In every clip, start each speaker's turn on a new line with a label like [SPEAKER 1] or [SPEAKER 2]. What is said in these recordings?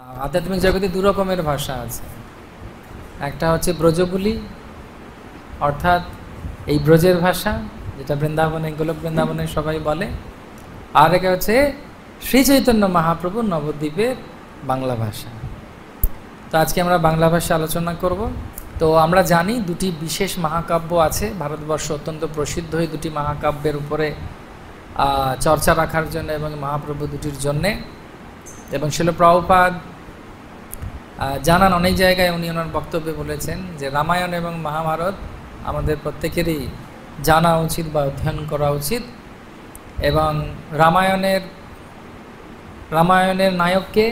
[SPEAKER 1] আধ্যাত্মিক জগতে দু রকমের ভাষা আছে। একটা হচ্ছে ব্রজবুলি, অর্থাৎ এই ব্রজের ভাষা, যেটা বৃন্দাবনে, গোলক বৃন্দাবনে সবাই বলে। আর একটা হচ্ছে শ্রী চৈতন্য মহাপ্রভু নবদ্বীপের বাংলা ভাষা। তো আজকে আমরা বাংলা ভাষা আলোচনা করব। তো আমরা জানি দুটি বিশেষ মহাকাব্য আছে ভারতবর্ষ, অত্যন্ত প্রসিদ্ধ এই দুটি মহাকাব্যের উপরে চর্চা রাখার জন্য এবং মহাপ্রভু দুটির জন্যে। এবং শিল প্রভুপাদ জানান অনেক জায়গায় উনি ওনার বক্তব্যে বলেছেন যে রামায়ণ এবং মহাভারত আমাদের প্রত্যেকেরই জানা উচিত বা অধ্যয়ন করা উচিত। এবং রামায়ণের নায়ককে,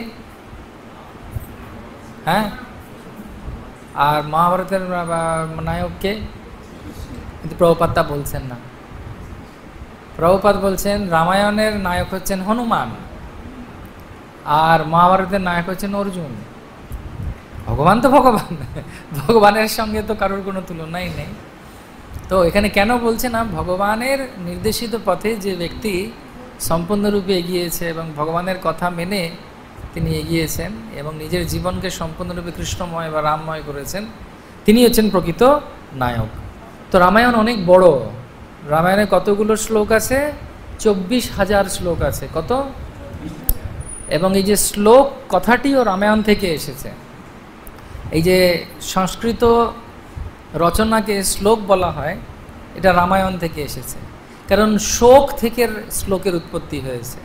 [SPEAKER 1] হ্যাঁ, আর মহাভারতের নায়ককে, কিন্তু প্রভুপাদ তা বলছেন না। প্রভুপাদ বলছেন রামায়ণের নায়ক হচ্ছেন হনুমান আর মহাভারতের নায়ক হচ্ছেন অর্জুন। ভগবান তো ভগবান, ভগবানের সঙ্গে তো কারোর কোনো তুলনাই নেই। তো এখানে কেন বলছে না, ভগবানের নির্দেশিত পথে যে ব্যক্তি সম্পূর্ণরূপে এগিয়েছে এবং ভগবানের কথা মেনে তিনি এগিয়েছেন এবং নিজের জীবনকে সম্পূর্ণরূপে কৃষ্ণময় বা রামময় করেছেন, তিনি হচ্ছেন প্রকৃত নায়ক। তো রামায়ণ অনেক বড়। রামায়ণে কতগুলো শ্লোক আছে? 24,000 শ্লোক আছে। কত? এবং এই যে শ্লোক কথাটিও রামায়ণ থেকে এসেছে। এই যে সংস্কৃত রচনাকে শ্লোক বলা হয়, এটা রামায়ণ থেকে এসেছে। কারণ শোক থেকে শ্লোকের উৎপত্তি হয়েছে।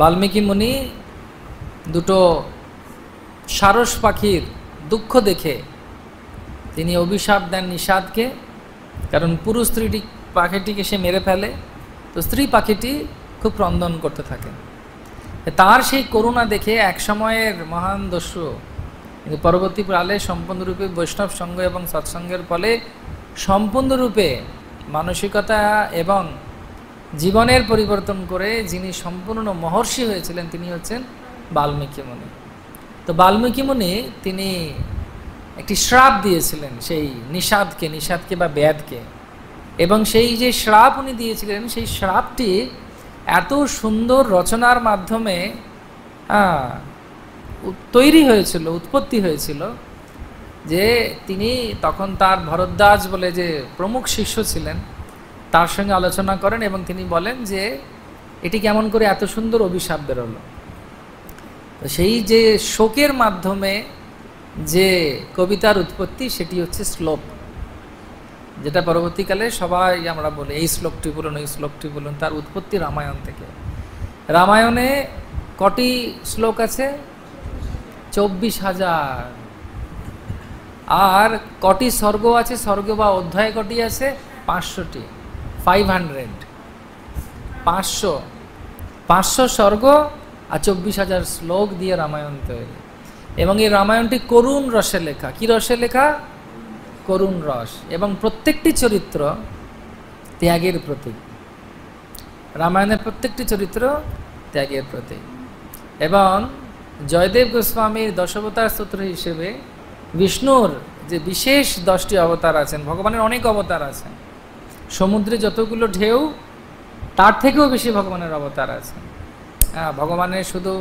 [SPEAKER 1] বাল্মীকি মুনি দুটো সারস পাখির দুঃখ দেখে তিনি অভিশাপ দেন নিষাদকে। কারণ পুরুষ স্ত্রীটি পাখিটিকে সে মেরে ফেলে, তো স্ত্রী পাখিটি খুব ক্রন্দন করতে থাকে। তার সেই করুণা দেখে এক সময়ের মহান দস্যু কিন্তু পরবর্তী কালে সম্পূর্ণরূপে বৈষ্ণব সঙ্গ এবং সৎসঙ্গের ফলে সম্পূর্ণরূপে মানসিকতা এবং জীবনের পরিবর্তন করে যিনি সম্পূর্ণ মহর্ষি হয়েছিলেন তিনি হচ্ছেন বাল্মীকি মুনি। তো বাল্মীকি মুনি তিনি একটি শ্রাপ দিয়েছিলেন সেই নিষাদকে বা ব্যাধকে। এবং সেই যে শ্রাপ উনি দিয়েছিলেন, সেই শ্রাপটি এত সুন্দর রচনার মাধ্যমে তৈরি হয়েছিল, উৎপত্তি হয়েছিল, যে তিনি তখন তার ভরদ্বাজ বলে যে প্রমুখ শিষ্য ছিলেন তার সঙ্গে আলোচনা করেন এবং তিনি বলেন যে এটি কেমন করে এত সুন্দর অভিশাপ বেরোলো। তো সেই যে শোকের মাধ্যমে যে কবিতার উৎপত্তি সেটি হচ্ছে শ্লোক, যেটা পরবর্তীকালে সবাই আমরা বলি এই শ্লোকটি বলুন, এই শ্লোকটি বলুন। তার উৎপত্তি রামায়ণ থেকে। রামায়ণে কটি শ্লোক আছে? 24,000। আর কটি স্বর্গ আছে? স্বর্গ বা অধ্যায় কটি আছে? 500টি। 500 স্বর্গ আর 24,000 শ্লোক দিয়ে রামায়ণ তৈরি। এবং এই রামায়ণটি করুণ রসে লেখা। কি রসে লেখা? করুণ রস। এবং প্রত্যেকটি চরিত্র ত্যাগের প্রতীক। রামায়ণের প্রত্যেকটি চরিত্র ত্যাগের প্রতীক। এবং জয়দেব গোস্বামীর দশাবতার স্তোত্র হিসেবে বিষ্ণুর যে বিশেষ 10টি অবতার আছেন, ভগবানের অনেক অবতার আছেন, সমুদ্রে যতগুলো ঢেউ তার থেকেও বেশি ভগবানের অবতার আছে। হ্যাঁ, ভগবানের শুধু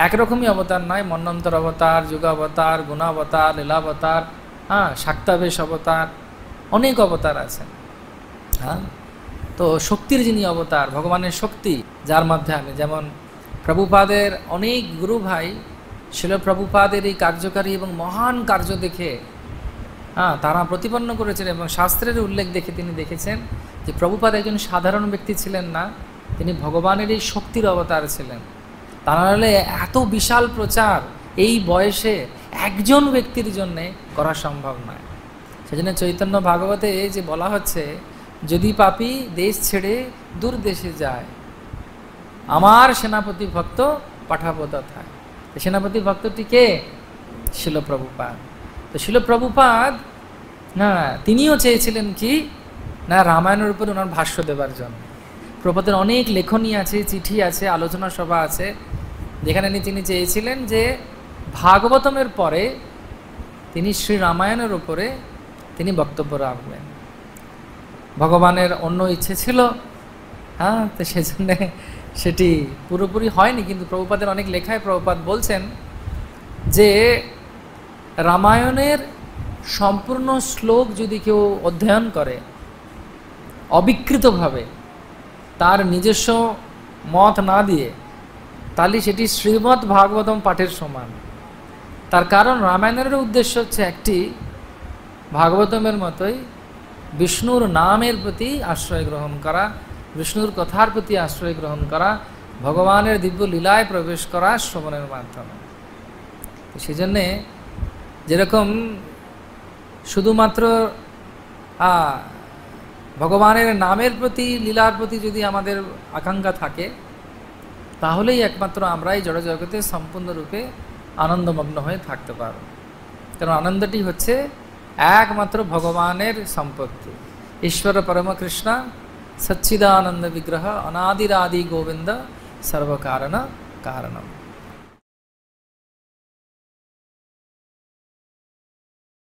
[SPEAKER 1] একরকমই অবতার নয়, মন্বন্তর অবতার, যুগাবতার, গুণাবতার, লীলাবতার, শাক্তাবেশ অবতার, অনেক অবতার আছেন। হ্যাঁ, তো শক্তির যিনি অবতার, ভগবানের শক্তি যার মাধ্যমে, যেমন প্রভুপাদের অনেক গুরু ভাই শিল প্রভুপাদের এই কার্যকারী এবং মহান কার্য দেখে তারা প্রতিপন্ন করেছেন এবং শাস্ত্রের উল্লেখ দেখে তিনি দেখেছেন যে প্রভুপাদ একজন সাধারণ ব্যক্তি ছিলেন না, তিনি ভগবানের এই শক্তির অবতার ছিলেন। তা নাহলে এত বিশাল প্রচার এই বয়সে একজন ব্যক্তির জন্যে করা সম্ভব নয়। সেজন্য চৈতন্য ভাগবতে যে বলা হচ্ছে, যদি পাপী দেশ ছেড়ে দূর দেশে যায়, আমার সেনাপতি ভক্ত পাঠাবো তথায়। সেনাপতি ভক্তটি কে? শিল প্রভুপাদ। তো শিল প্রভুপাদ তিনিও চেয়েছিলেন কি না, রামায়ণের উপর ওনার ভাষ্য দেবার জন্য। প্রভুপাদের অনেক লেখনী আছে, চিঠি আছে, আলোচনা সভা আছে, যেখানে তিনি চেয়েছিলেন যে ভাগবতমের পরে তিনি শ্রী রামায়ণের উপরে তিনি বক্তব্য রাখবেন। ভগবানের অন্য ইচ্ছে ছিল, তো সেজন্য সেটি পুরোপুরি হয়নি। কিন্তু প্রভুপাদের অনেক লেখায় প্রভুপাদ বলছেন যে রামায়ণের সম্পূর্ণ শ্লোক যদি কেউ অধ্যয়ন করে অবিকৃতভাবে, তার নিজস্ব মত না দিয়ে, তাহলে সেটি শ্রীমদ্ ভাগবতম পাঠের সমান। তার কারণ রামায়ণের উদ্দেশ্য হচ্ছে একটি, ভাগবতমের মতোই বিষ্ণুর নামের প্রতি আশ্রয় গ্রহণ করা, বিষ্ণুর কথার প্রতি আশ্রয় গ্রহণ করা, ভগবানের দিব্য লীলায় প্রবেশ করা শ্রবণের মাধ্যমে। সেজন্যে যেরকম শুধুমাত্র ভগবানের নামের প্রতি, লীলার প্রতি যদি আমাদের আকাঙ্ক্ষা থাকে, তাহলেই একমাত্র আমরাই জড় জগতে সম্পূর্ণরূপে আনন্দমগ্ন হয়ে থাকতে পারব। কারণ আনন্দটি হচ্ছে একমাত্র ভগবানের সম্পত্তি। ঈশ্বর পরম কৃষ্ণ সচ্চিদানন্দ বিগ্রহ অনাদিরাদি গোবিন্দ সর্বকারণ কারণম।